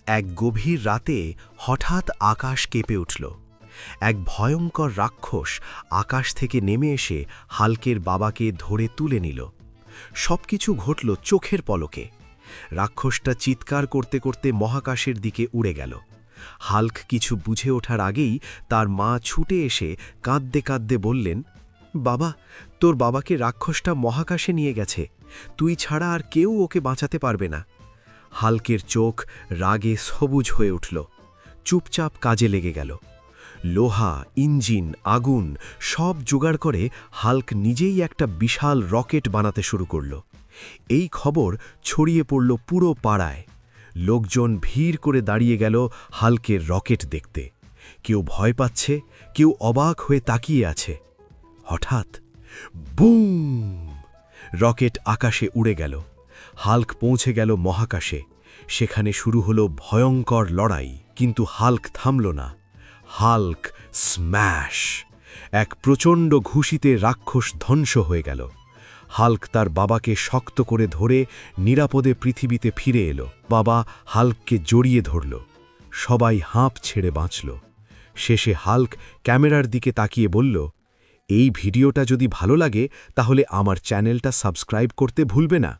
এক গভীর রাতে হঠাৎ আকাশ কেঁপে উঠল। এক ভয়ঙ্কর রাক্ষস আকাশ থেকে নেমে এসে হাল্কের বাবাকে ধরে তুলে নিল। সবকিছু ঘটল চোখের পলকে। রাক্ষসটা চিৎকার করতে করতে মহাকাশের দিকে উড়ে গেল। হাল্ক কিছু বুঝে ওঠার আগেই তার মা ছুটে এসে কাঁদতে কাঁদতে বললেন, বাবা, তোর বাবাকে রাক্ষসটা মহাকাশে নিয়ে গেছে। তুই ছাড়া আর কেউ ওকে বাঁচাতে পারবে না। হাল্কের চোখ রাগে সবুজ হয়ে উঠল। চুপচাপ কাজে লেগে গেল। লোহা, ইঞ্জিন, আগুন সব জোগাড় করে হাল্ক নিজেই একটা বিশাল রকেট বানাতে শুরু করল। এই খবর ছড়িয়ে পড়ল পুরো পাড়ায়। লোকজন ভিড় করে দাঁড়িয়ে গেল হাল্কের রকেট দেখতে। কেউ ভয় পাচ্ছে, কেউ অবাক হয়ে তাকিয়ে আছে। হঠাৎ বুম! রকেট আকাশে উড়ে গেল। হাল্ক পৌঁছে গেল মহাকাশে। সেখানে শুরু হলো ভয়ঙ্কর লড়াই। কিন্তু হাল্ক থামল না। Hulk smash! এক প্রচণ্ড ঘুষিতে রাক্ষস ধ্বংস হয়ে গেল। হাল্ক তার বাবাকে শক্ত করে ধরে নিরাপদে পৃথিবীতে ফিরে এলো। বাবা হাল্ককে জড়িয়ে ধরল। সবাই হাঁপ ছেড়ে বাঁচল। শেষে হাল্ক ক্যামেরার দিকে তাকিয়ে বলল, এই ভিডিওটা যদি ভালো লাগে তাহলে আমার চ্যানেলটা সাবস্ক্রাইব করতে ভুলবে না।